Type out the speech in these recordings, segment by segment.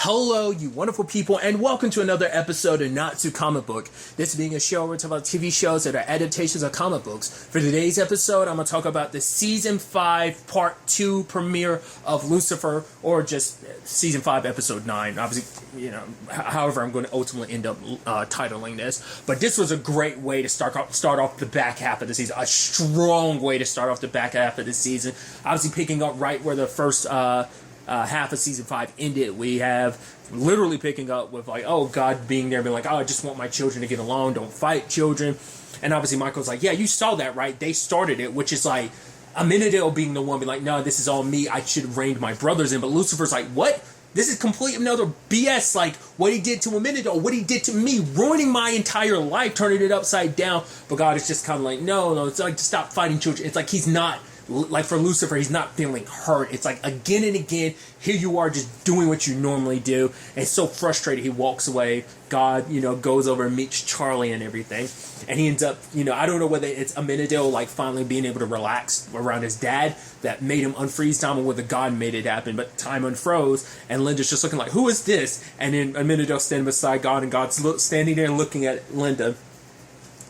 Hello, you wonderful people, and welcome to another episode of Not Too Comic Book. This being a show where we talk about TV shows that are adaptations of comic books. For today's episode, I'm going to talk about the Season 5 Part 2 premiere of Lucifer, or just Season 5 Episode 9. Obviously, however I'm going to ultimately end up titling this. But this was a great way to start off the back half of the season. A strong way to start off the back half of the season. Obviously picking up right where the first half of Season 5 ended. We have literally picking up with like, oh, God being there, being like, oh, I just want my children to get along, don't fight children. And obviously Michael's like, yeah, you saw that, right? They started it, which is like Amenadel being the one being like, no, this is all me, I should have reined my brothers in. But Lucifer's like, what? This is complete another BS, like what he did to Amenadel, what he did to me, ruining my entire life, turning it upside down. But God is just kind of like, no, it's like to stop fighting children. It's like he's not, like for Lucifer, he's not feeling hurt. It's like again and again, here you are just doing what you normally do. And so frustrated, he walks away. God, goes over and meets Charlie and everything. And he ends up, I don't know whether it's Amenadel like finally being able to relax around his dad that made him unfreeze time, or whether God made it happen. But time unfroze, and Linda's just looking like, who is this? And then Amenadel standing beside God, and God's standing there and looking at Linda.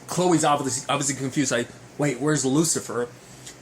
Chloe's obviously confused, like, wait, where's Lucifer?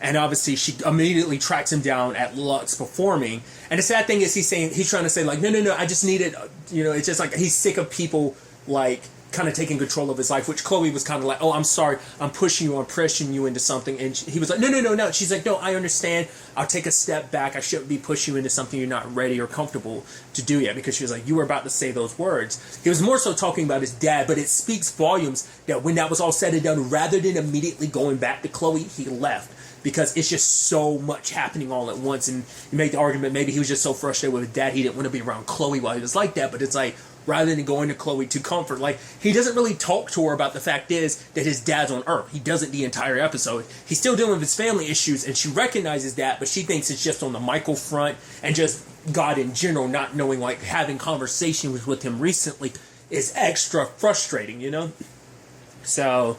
And obviously she immediately tracks him down at Lux performing. And the sad thing is he's trying to say like, no, I just need it. It's just like he's sick of people like kind of taking control of his life, which Chloe was kind of like, oh, I'm sorry, I'm pushing you, I'm pressuring you into something. And he was like, no. She's like, no, I understand. I'll take a step back. I shouldn't be pushing you into something you're not ready or comfortable to do yet. Because she was like, you were about to say those words. He was more so talking about his dad, but it speaks volumes that when that was all said and done, rather than immediately going back to Chloe, he left. Because it's just so much happening all at once. And you make the argument maybe he was just so frustrated with his dad he didn't want to be around Chloe while he was like that. But it's like, rather than going to Chloe to comfort, like, he doesn't really talk to her about the fact is that his dad's on Earth. He doesn't the entire episode. He's still dealing with his family issues, and she recognizes that, but she thinks it's just on the Michael front, and just God in general not knowing, like, having conversations with him recently is extra frustrating, So,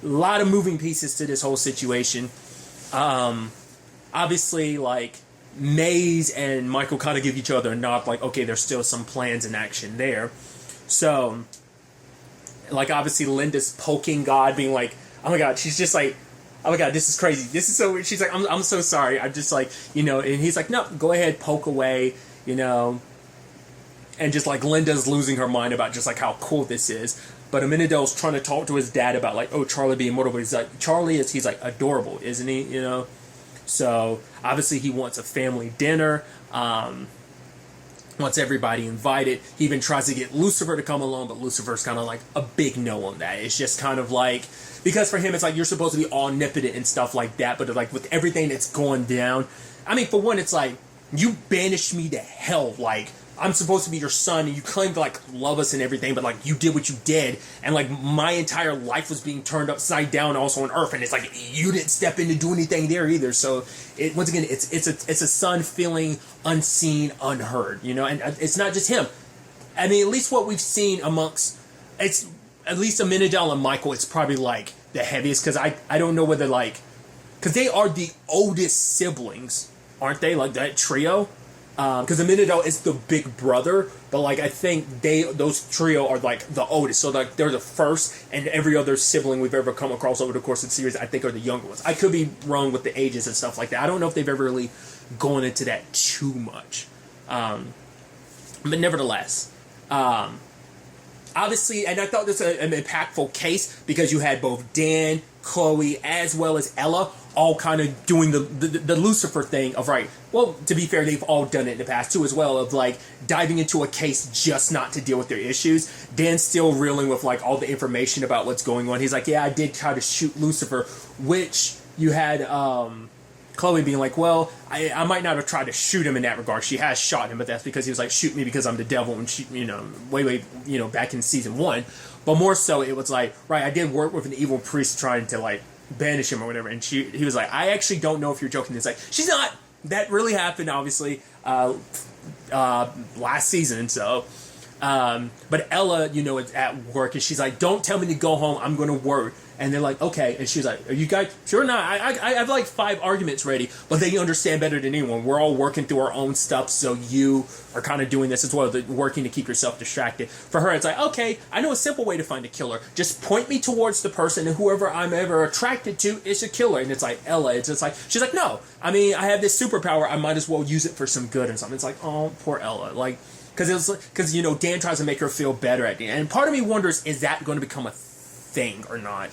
a lot of moving pieces to this whole situation. Obviously, like, Maze and Michael kind of give each other a nod, like, okay, there's still some plans in action there. So, like, obviously, Linda's poking God, being like, oh my God, she's just like, oh my God, this is crazy. This is so weird. She's like, I'm so sorry. I'm just like, and he's like, no, go ahead, poke away, and just like Linda's losing her mind about just like how cool this is. But Amenadel's trying to talk to his dad about like, oh, Charlie being mortal, but he's like, he's like adorable, isn't he? So obviously he wants a family dinner, wants everybody invited. He even tries to get Lucifer to come along, but Lucifer's kind of like a big no on that. It's just kind of like, because for him it's like you're supposed to be omnipotent and stuff like that, but like with everything that's going down, I mean, for one, it's like, you banished me to hell, like, I'm supposed to be your son, and you claim to, like, love us and everything, but, like, you did what you did, and, like, my entire life was being turned upside down also on Earth, and it's like, you didn't step in to do anything there either, so, once again, it's a son feeling unseen, unheard, and it's not just him. I mean, at least what we've seen amongst, it's, at least Amenadel and Michael, it's probably, like, the heaviest, because I don't know whether, like, because they are the oldest siblings, aren't they, like, that trio? Because Amenadel is the big brother, but like I think those trio are like the oldest, so like they're the first, and every other sibling we've ever come across over the course of the series I think are the younger ones. I could be wrong with the ages and stuff like that. I don't know if they've ever really gone into that too much, but nevertheless, obviously, and I thought this was an impactful case because you had both Dan, Chloe, as well as Ella all kind of doing the Lucifer thing of, right, well, to be fair, they've all done it in the past too as well, of like diving into a case just not to deal with their issues. Dan's still reeling with like all the information about what's going on. He's like, yeah, I did try to shoot Lucifer, which you had Chloe being like, well, I might not have tried to shoot him in that regard. She has shot him, but that's because he was like, shoot me because I'm the devil, and she, way, back in season 1. But more so, it was like, right, I did work with an evil priest trying to like banish him or whatever, and he was like, I actually don't know if you're joking. It's like, she's not. That really happened, obviously, last season. So, but Ella, is at work, and she's like, don't tell me to go home. I'm going to work. And they're like, okay. And she's like, are you guys sure? Not. I have like 5 arguments ready, but they understand better than anyone. We're all working through our own stuff, so you are kind of doing this as well, working to keep yourself distracted. For her, it's like, okay, I know a simple way to find a killer. Just point me towards the person, and whoever I'm ever attracted to is a killer. And it's like, Ella, it's just like, she's like, no, I mean, I have this superpower. I might as well use it for some good and something. It's like, oh, poor Ella. Like, because, you know, Dan tries to make her feel better at the end. And part of me wonders, is that going to become a thing or not?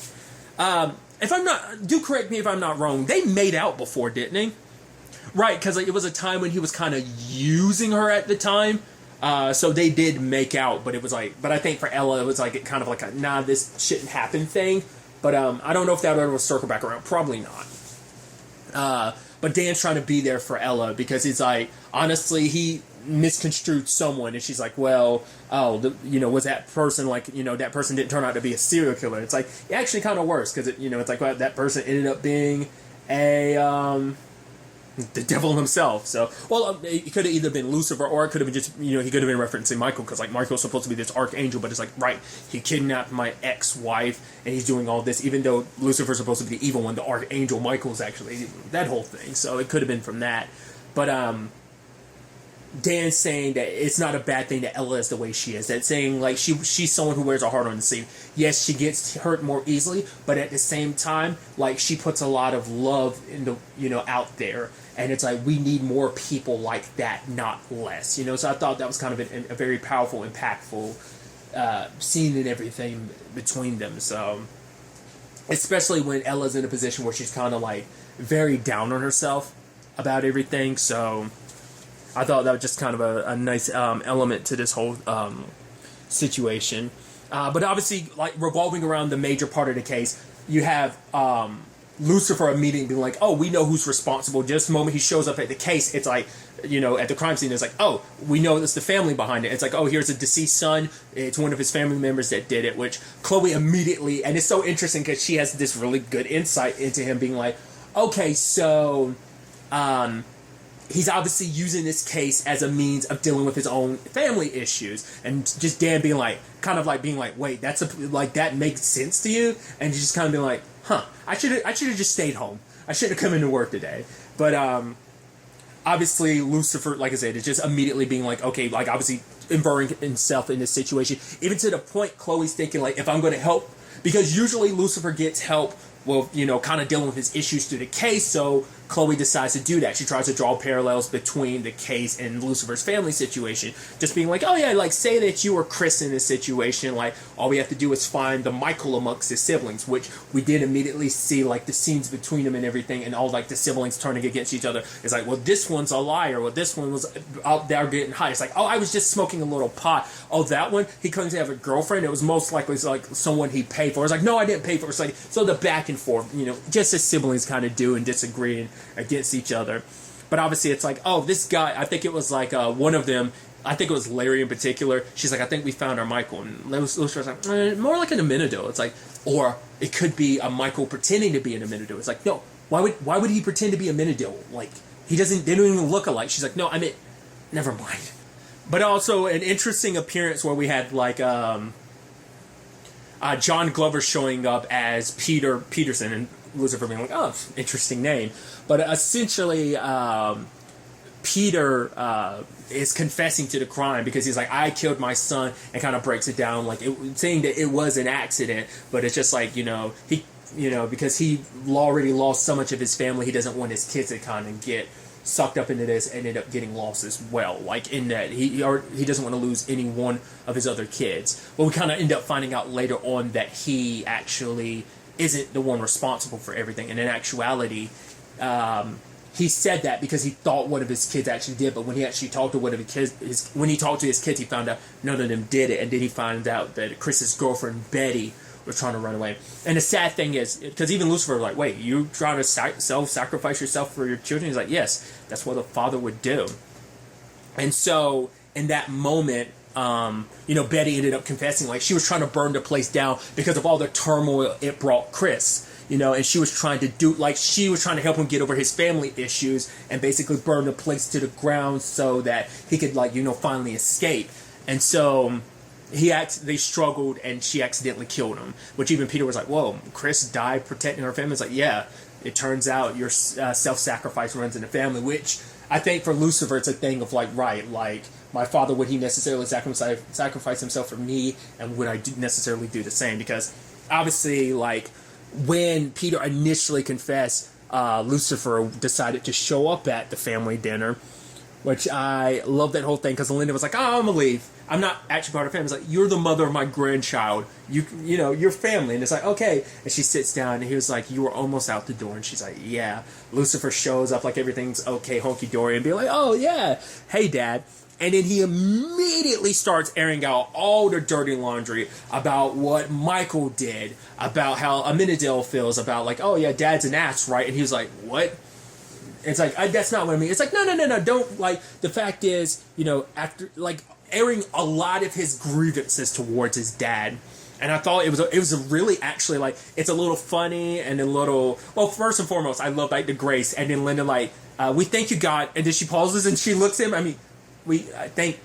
If I'm not, do correct me if I'm not wrong, they made out before, didn't they? Right, because like, it was a time when he was kind of using her at the time. So they did make out, but it was like, but I think for Ella, it was like kind of like a, nah, this shouldn't happen thing. But I don't know if that would ever circle back around. Probably not. But Dan's trying to be there for Ella because he's like, honestly, he misconstrued someone, and she's like, well, you know, was that person like, you know, that person didn't turn out to be a serial killer? It's like, it actually kind of worse because, you know, it's like, well, that person ended up being the devil himself. So, well, it could have either been Lucifer, or it could have been just, you know, he could have been referencing Michael, because like Michael's supposed to be this archangel, but it's like, right, he kidnapped my ex-wife and he's doing all this, even though Lucifer's supposed to be the evil one. The archangel Michael's actually that whole thing. So it could have been from that. But Dan's saying that it's not a bad thing that Ella is the way she is. That saying, like, she's someone who wears her heart on the sleeve. Yes, she gets hurt more easily, but at the same time, like, she puts a lot of love in the, you know, out there. And it's like, we need more people like that, not less. You know, so I thought that was kind of a very powerful, impactful scene and everything between them. So, especially when Ella's in a position where she's kind of like very down on herself about everything. So I thought that was just kind of a nice element to this whole situation. But obviously, like, revolving around the major part of the case, you have Lucifer immediately being like, oh, we know who's responsible. Just the moment he shows up at the case, it's like, you know, at the crime scene, it's like, oh, we know it's the family behind it. It's like, oh, here's a deceased son. It's one of his family members that did it, which Chloe immediately, and it's so interesting because she has this really good insight into him being like, okay, so he's obviously using this case as a means of dealing with his own family issues. And just Dan being like, kind of like being like, wait, like, that makes sense to you? And just kind of being like, huh, I should have just stayed home. I shouldn't have come into work today. But obviously Lucifer, like I said, is just immediately being like, okay, like, obviously involving himself in this situation, even to the point Chloe's thinking, like, if I'm going to help, because usually Lucifer gets help, well, you know, kind of dealing with his issues through the case, so Chloe decides to do that. She tries to draw parallels between the case and Lucifer's family situation. Just being like, oh yeah, like, say that you were Chris in this situation, like, all we have to do is find the Michael amongst his siblings, which we did immediately see, like, the scenes between them and everything, and all, like, the siblings turning against each other. It's like, well, this one's a liar, well, this one was out there getting high. It's like, oh, I was just smoking a little pot. Oh, that one, he couldn't have a girlfriend. It was most likely, like, someone he paid for. It's like, no, I didn't pay for it. It's like, so the back and forth, you know, just as siblings kind of do and disagree against each other. But obviously it's like, oh, this guy, I think it was like one of them, I think it was Larry in particular, she's like, I think we found our Michael. And Lucifer's like, more like an Amenado. It's like, or it could be a Michael pretending to be an Amenado. It's like, no, why would he pretend to be a Amenado? Like, they don't even look alike. She's like, no, I mean, never mind. But also an interesting appearance where we had like John Glover showing up as Peterson, and Lucifer being like, oh, interesting name. But essentially, Peter is confessing to the crime because he's like, I killed my son, and kind of breaks it down, like, saying that it was an accident, but it's just like, because he already lost so much of his family, he doesn't want his kids to kind of get sucked up into this and end up getting lost as well. Like, in that he doesn't want to lose any one of his other kids. But we kind of end up finding out later on that he actually isn't the one responsible for everything. And in actuality, he said that because he thought one of his kids actually did. But when he actually talked to one of his kids, when he talked to his kids, he found out none of them did it. And then he found out that Chris's girlfriend Betty was trying to run away. And the sad thing is, because even Lucifer was like, wait, you trying to self-sacrifice yourself for your children? He's like, yes, that's what a father would do. And so in that moment, Betty ended up confessing, like, she was trying to burn the place down because of all the turmoil it brought Chris, and she was trying to help him get over his family issues and basically burn the place to the ground so that he could, finally escape. And so they struggled and she accidentally killed him, which even Peter was like, whoa, Chris died protecting her family. It's like, yeah, it turns out your self-sacrifice runs in the family, which I think for Lucifer it's a thing of like, right, like my father, would he necessarily sacrifice himself for me, and would I necessarily do the same? Because obviously, like, when Peter initially confessed, Lucifer decided to show up at the family dinner, which I love that whole thing, because Linda was like, oh, I'm gonna leave. I'm not actually part of the family. It's like, you're the mother of my grandchild. You know, you're family. And it's like, okay. And she sits down, and he was like, you were almost out the door. And she's like, yeah. Lucifer shows up like everything's okay, honky-dory, and be like, oh, yeah. Hey, Dad. And then he immediately starts airing out all the dirty laundry about what Michael did, about how Amenadiel feels, about like, oh, yeah, Dad's an ass, right? And he was like, what? It's like, that's not what I mean. It's like, no, don't, like, the fact is, you know, after, like, airing a lot of his grievances towards his dad. And I thought it was a really, actually, like, it's a little funny and a little, well, first and foremost, I love, like, the grace. And then Linda, like, we thank you, God. And then she pauses and she looks at him. I mean, I thank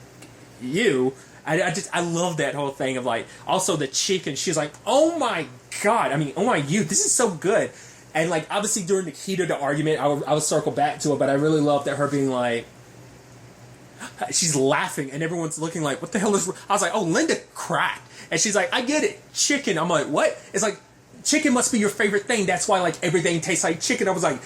you. I love that whole thing of, like, also the chicken. She's like, oh my God. I mean, oh my, this is so good. And, like, obviously during the heat of the argument, I would circle back to it, but I really love that her being like, she's laughing, and everyone's looking like, what the hell is... I was like, oh, Linda cracked. And she's like, I get it, chicken. I'm like, what? It's like, chicken must be your favorite thing. That's why, like, everything tastes like chicken. I was like,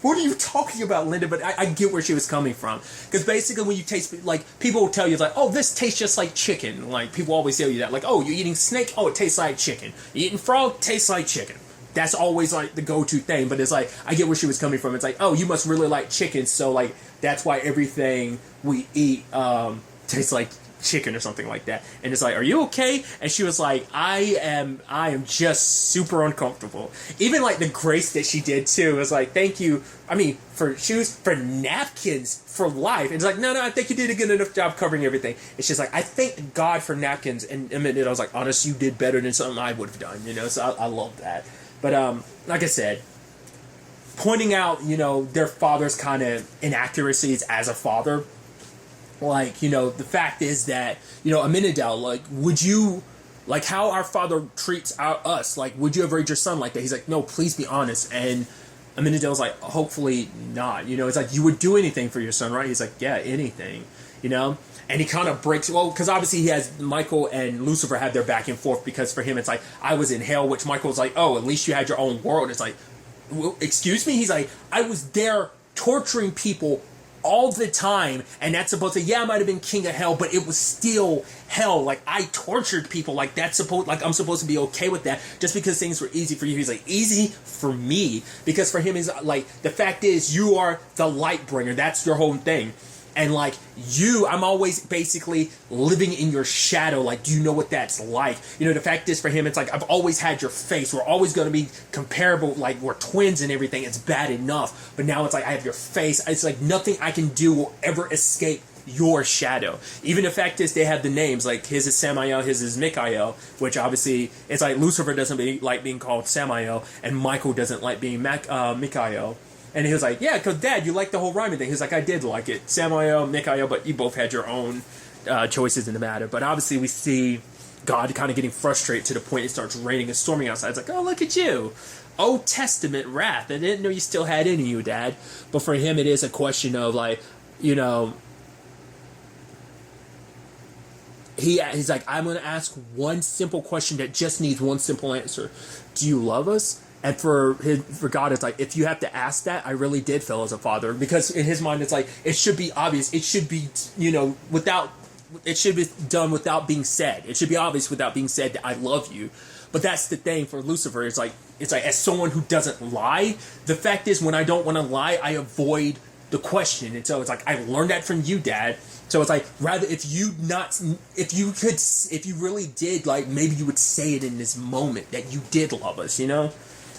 what are you talking about, Linda? But I get where she was coming from. Because basically when you taste, like, people will tell you, like, oh, this tastes just like chicken. Like, people always tell you that. Like, oh, you're eating snake? Oh, it tastes like chicken. You're eating frog? Tastes like chicken. That's always, like, the go-to thing. But it's like, I get where she was coming from. It's like, oh, you must really like chicken, so, like, that's why everything we eat tastes like chicken or something like that. And it's like, are you okay? And she was like, I am just super uncomfortable. Even, like, the grace that she did too was like, thank you. I mean, for shoes, for napkins, for life. And it's like, no, I think you did a good enough job covering everything. And she's like, I thank God for napkins. And I was like, honestly, you did better than something I would have done, you know. So I love that. But like I said, pointing out, you know, their father's kind of inaccuracies as a father. Like, you know, the fact is that, you know, Amenadiel, like, would you, like, how our father treats us, like, would you ever raise your son like that? He's like, no, please be honest. And Amenadiel's like, hopefully not. You know, it's like, you would do anything for your son, right? He's like, yeah, anything, you know? And he kind of breaks, well, because obviously he has, Michael and Lucifer have their back and forth, because for him it's like, I was in hell, which Michael's like, oh, at least you had your own world. It's like, well, excuse me? He's like, I was there torturing people all the time, and that's supposed to, yeah, I might have been king of hell, but it was still hell. Like, I tortured people. Like, that's supposed, like, I'm supposed to be okay with that just because things were easy for you. He's like, easy for me, because for him is like, the fact is, you are the light bringer. That's your whole thing. And, like, I'm always basically living in your shadow. Like, do you know what that's like? You know, the fact is, for him, it's like, I've always had your face. We're always going to be comparable. Like, we're twins and everything. It's bad enough. But now it's like, I have your face. It's like, nothing I can do will ever escape your shadow. Even the fact is, they have the names. Like, his is Samael, his is Michael, which obviously, it's like, Lucifer doesn't like being called Samael, and Michael doesn't like being Michael. And he was like, yeah, because Dad, you like the whole rhyming thing. He was like, I did like it. Samael, Michael, but you both had your own choices in the matter. But obviously we see God kind of getting frustrated to the point it starts raining and storming outside. It's like, oh, look at you. Old Testament wrath. I didn't know you still had it in you, Dad. But for him, it is a question of, like, you know, he's like, I'm going to ask one simple question that just needs one simple answer. Do you love us? And for God, it's like, if you have to ask that, I really did feel as a father. Because in his mind, it's like, it should be obvious. It should be, you know, it should be done without being said. It should be obvious without being said that I love you. But that's the thing for Lucifer. It's like, as someone who doesn't lie, the fact is, when I don't want to lie, I avoid the question. And so it's like, I learned that from you, Dad. So it's like, rather, if you really did, like, maybe you would say it in this moment that you did love us, you know?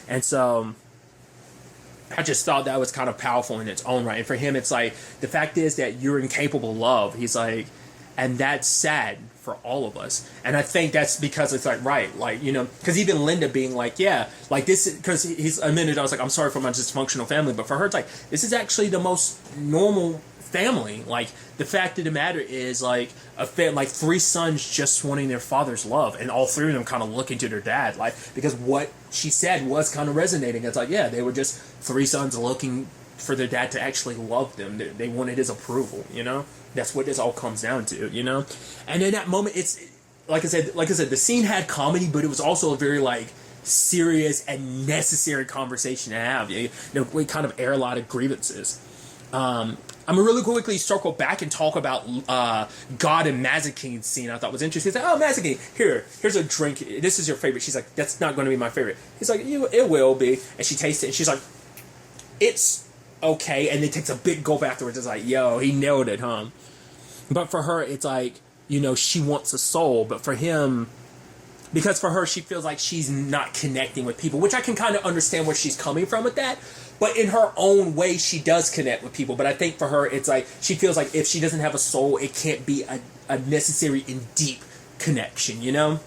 And so I just thought that was kind of powerful in its own right. And for him, it's like, the fact is that you're incapable of love. He's like, and that's sad for all of us. And I think that's because it's like, right, like, you know, because even Linda being like, yeah, like this, because he's a minute, I was like, I'm sorry for my dysfunctional family. But for her, it's like, this is actually the most normal family. Like, the fact of the matter is, like, like 3 sons just wanting their father's love, and all 3 of them kind of looking to their dad, like, because what she said was kind of resonating. It's like, yeah, they were just 3 sons looking for their dad to actually love them. They wanted his approval, you know? That's what this all comes down to, you know? And in that moment, it's, like I said, the scene had comedy, but it was also a very, like, serious and necessary conversation to have. You know, we kind of air a lot of grievances. I'm gonna really quickly circle back and talk about God and Mazakine's scene. I thought was interesting. He's like, oh, Mazakine, here's a drink. This is your favorite. She's like, that's not going to be my favorite. He's like, it will be. And she tastes it, and she's like, it's okay. And then takes a big gulp afterwards. It's like, yo, he nailed it, huh? But for her, it's like, you know, she wants a soul. But for him, because for her, she feels like she's not connecting with people, which I can kind of understand where she's coming from with that. But in her own way, she does connect with people. But I think for her, it's like, she feels like if she doesn't have a soul, it can't be a necessary and deep connection, you know?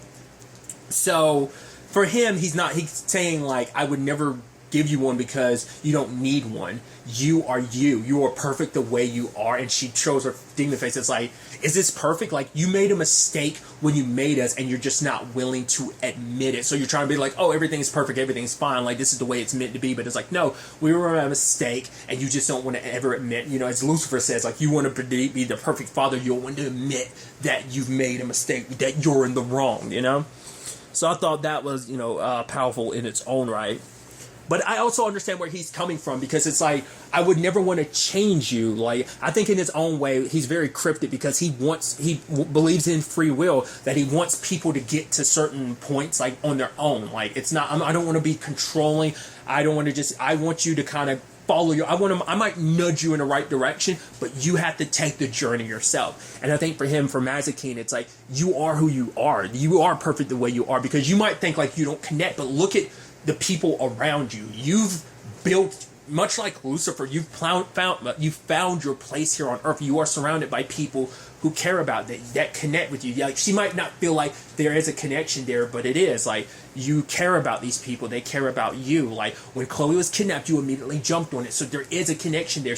So for him, he's saying, like, I would never give you one because you don't need one. You are you. You are perfect the way you are. And she shows her demon face. It's like, is this perfect? Like, you made a mistake when you made us, and you're just not willing to admit it. So you're trying to be like, oh, everything's perfect, everything's fine, like, this is the way it's meant to be. But it's like, no, we were a mistake, and you just don't want to ever admit, you know, as Lucifer says, like, you want to be the perfect father, you don't want to admit that you've made a mistake, that you're in the wrong, you know? So I thought that was, you know, powerful in its own right. But I also understand where he's coming from, because it's like, I would never want to change you. Like, I think in his own way, he's very cryptic, because he believes in free will, that he wants people to get to certain points, like, on their own. Like, it's not, I don't want to be controlling. I don't want to just, I want you to kind of follow you. I might nudge you in the right direction, but you have to take the journey yourself. And I think for him, for Mazakine, it's like, you are who you are. You are perfect the way you are, because you might think like you don't connect, but look at the people around you. You've built, much like Lucifer, you've found your place here on earth. You are surrounded by people who care about that connect with you. Like, she might not feel like there is a connection there, but it is. Like, you care about these people. They care about you. Like, when Chloe was kidnapped, you immediately jumped on it. So there is a connection there.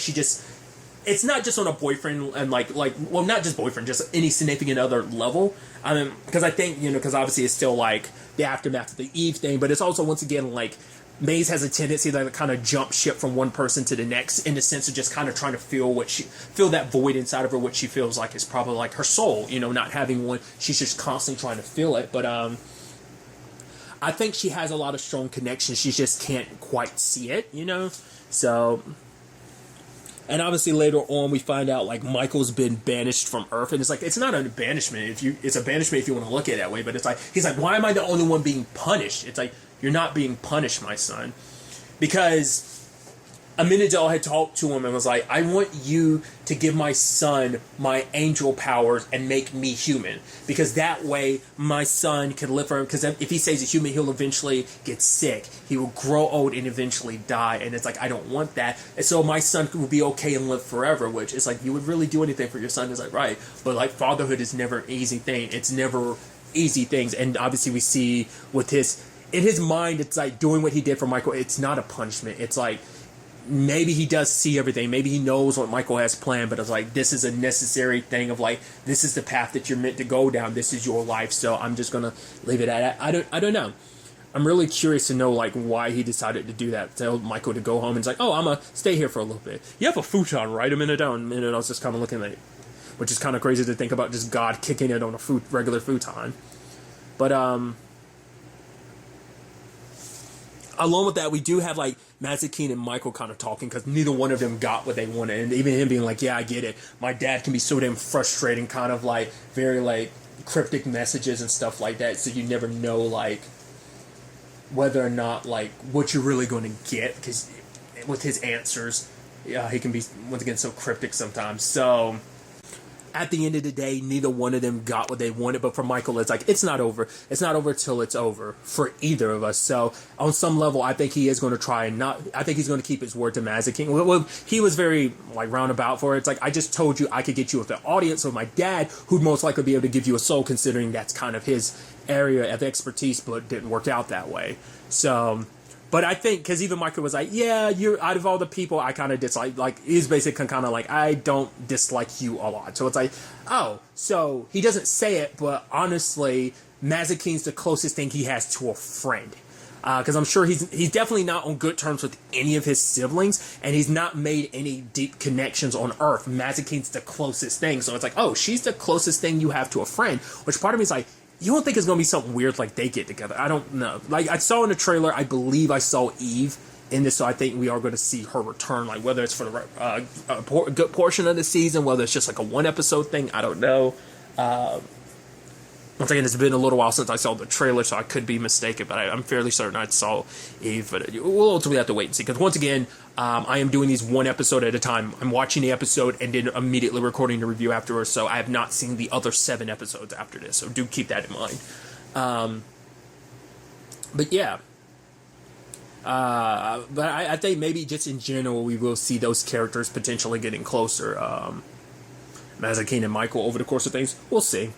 It's not just on a boyfriend and well, not just boyfriend, just any significant other level. Because I think, you know, because obviously it's still like the aftermath of the Eve thing, but it's also, once again, like, Maze has a tendency to kind of jump ship from one person to the next, in the sense of just kind of trying to fill that void inside of her, which she feels like is probably like her soul, you know, not having one. She's just constantly trying to fill it. But I think she has a lot of strong connections. She just can't quite see it, you know? So, and obviously later on we find out, like, Michael's been banished from Earth, and it's like, it's not a banishment it's a banishment if you want to look at it that way, but it's like, he's like, why am I the only one being punished? It's like, you're not being punished, my son. Because Aminadel had talked to him and was like, I want you to give my son my angel powers and make me human. Because that way my son can live forever. Because if he stays a human, he'll eventually get sick. He will grow old and eventually die. And it's like, I don't want that. And so my son will be okay and live forever. Which is like, you would really do anything for your son. It's like, right. But like, fatherhood is never an easy thing. It's never easy things. And obviously we see with in his mind, it's like, doing what he did for Michael, it's not a punishment. It's like, maybe he does see everything. Maybe he knows what Michael has planned, but it's like, this is a necessary thing of like, this is the path that you're meant to go down. This is your life. So I'm just going to leave it at that. I don't know. I'm really curious to know, like, why he decided to do that. Tell Michael to go home, and it's like, oh, I'm going to stay here for a little bit. You have a futon, right? A minute down. And I was just kind of looking at it, which is kind of crazy to think about, just God kicking it on a regular futon. But, along with that, we do have, like, Mazakine and Michael kind of talking, because neither one of them got what they wanted. And even him being like, yeah, I get it. My dad can be so damn frustrating, kind of, like, very, like, cryptic messages and stuff like that. So you never know, like, whether or not, like, what you're really going to get. Because with his answers, yeah, he can be, once again, so cryptic sometimes. So at the end of the day, neither one of them got what they wanted. But for Michael, it's like, it's not over. It's not over till it's over for either of us. So on some level, I think he is going to try and I think he's going to keep his word to Mazakine. Well, he was very, like, roundabout for it. It's like, I just told you I could get you with the audience of my dad, who'd most likely be able to give you a soul, considering that's kind of his area of expertise, but it didn't work out that way. So But I think, because even Michael was like, yeah, you're out of all the people I kind of dislike, like, he's basically kind of like, I don't dislike you a lot. So it's like, oh, so he doesn't say it, but honestly, Mazikeen's the closest thing he has to a friend. Because I'm sure he's definitely not on good terms with any of his siblings, and he's not made any deep connections on Earth. Mazikeen's the closest thing. So it's like, oh, she's the closest thing you have to a friend, which part of me is like, you don't think it's going to be something weird like they get together? I don't know. Like, I saw in the trailer, I believe I saw Eve in this, so I think we are going to see her return, like, whether it's for the a good portion of the season, whether it's just like a one-episode thing, I don't know. Once again, it's been a little while since I saw the trailer, so I could be mistaken, but I'm fairly certain I saw Eve. But we'll ultimately have to wait and see, because once again, I am doing these one episode at a time. I'm watching the episode and then immediately recording the review afterwards, so I have not seen the other 7 episodes after this, so do keep that in mind. But yeah. But I think maybe just in general, we will see those characters potentially getting closer. Mazikeen and Michael over the course of things. We'll see.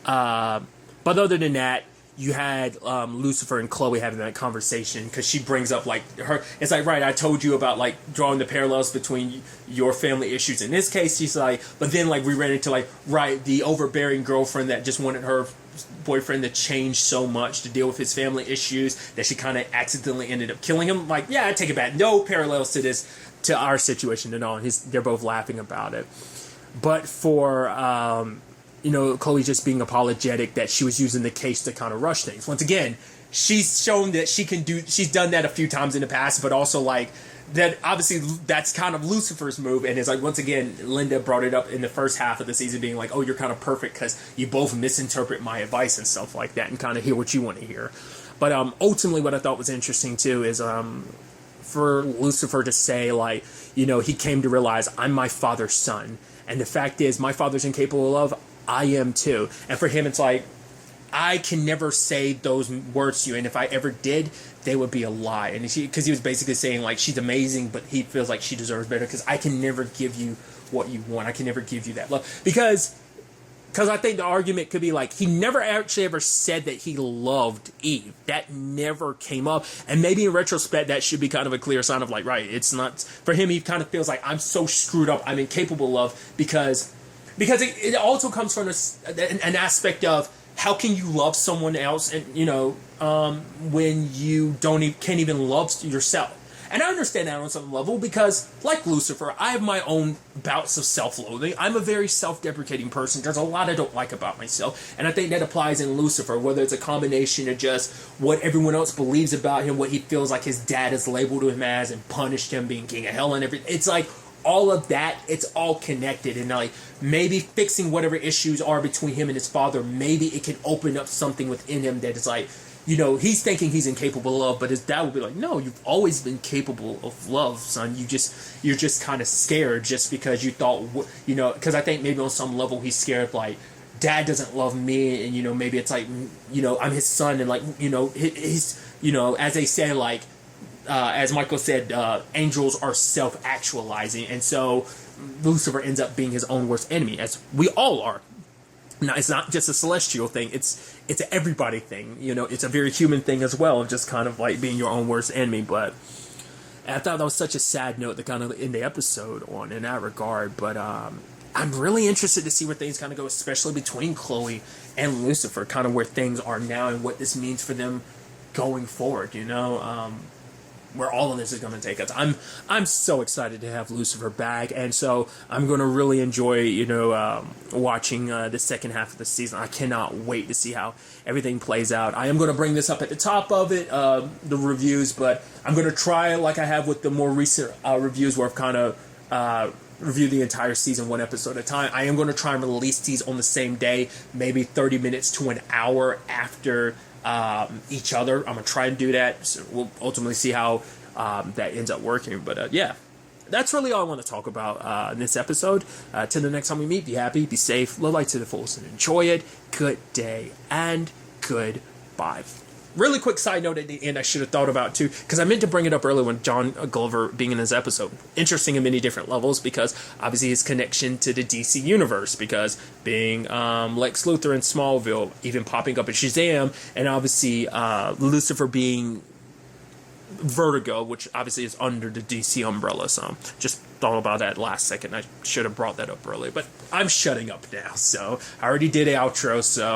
But other than that, you had Lucifer and Chloe having that conversation, because she brings up, like, her, it's like, right, I told you about, like, drawing the parallels between your family issues in this case. She's like, but then, like, we ran into, like, right, the overbearing girlfriend that just wanted her boyfriend to change so much to deal with his family issues that she kind of accidentally ended up killing him. Like, yeah, I take it back. No parallels to this, to our situation at all. And they're both laughing about it. But for, Chloe just being apologetic that she was using the case to kind of rush things. Once again, she's shown that she's done that a few times in the past, but also, like, that obviously that's kind of Lucifer's move. And it's like, once again, Linda brought it up in the first half of the season, being like, oh, you're kind of perfect because you both misinterpret my advice and stuff like that and kind of hear what you want to hear. But ultimately what I thought was interesting too is for Lucifer to say, like, he came to realize I'm my father's son. And the fact is, my father's incapable of love. I am too. And for him, it's like, I can never say those words to you, and if I ever did, they would be a lie. And because he was basically saying, like, she's amazing, but he feels like she deserves better, because I can never give you what you want. I can never give you that love. Because I think the argument could be, like, he never actually ever said that he loved Eve. That never came up. And maybe in retrospect, that should be kind of a clear sign of, like, right, it's not, for him, he kind of feels like, I'm so screwed up, I'm incapable of, because it also comes from an aspect of, how can you love someone else, and when you can't even love yourself? And I understand that on some level, because, like Lucifer, I have my own bouts of self-loathing. I'm a very self-deprecating person. There's a lot I don't like about myself, and I think that applies in Lucifer, whether it's a combination of just what everyone else believes about him, what he feels like his dad has labeled him as and punished him, being king of hell and everything. It's like, all of that, it's all connected, and like, maybe fixing whatever issues are between him and his father, maybe it can open up something within him that is like, he's thinking he's incapable of, but his dad will be like, no, you've always been capable of love, son. You're just kind of scared just because you thought, because I think maybe on some level he's scared, like, dad doesn't love me, and maybe it's like, I'm his son, and like, he's, as they say, like, as Michael said, angels are self-actualizing, and so Lucifer ends up being his own worst enemy, as we all are. Now, it's not just a celestial thing, it's an everybody thing, it's a very human thing as well, of just kind of like being your own worst enemy. But I thought that was such a sad note to kind of end the episode on in that regard. But I'm really interested to see where things kind of go, especially between Chloe and Lucifer, kind of where things are now and what this means for them going forward, where all of this is going to take us. I'm so excited to have Lucifer back, and so I'm going to really enjoy, watching the second half of the season. I cannot wait to see how everything plays out. I am going to bring this up at the top of it, the reviews, but I'm going to try, like I have with the more recent reviews, where I've kind of reviewed the entire season one episode at a time. I am going to try and release these on the same day, maybe 30 minutes to an hour after each other. I'm gonna try and do that, so we'll ultimately see how that ends up working. But yeah, that's really all I want to talk about in this episode. Till the next time we meet, be happy, be safe, live life to the fullest, and enjoy it. Good day and goodbye. Really quick side note at the end I should have thought about too, because I meant to bring it up earlier when John Glover being in this episode. Interesting in many different levels, because obviously his connection to the DC universe, because being Lex Luthor in Smallville, even popping up in Shazam, and obviously Lucifer being Vertigo, which obviously is under the DC umbrella. So just thought about that last second. I should have brought that up earlier, but I'm shutting up now. So I already did an outro, so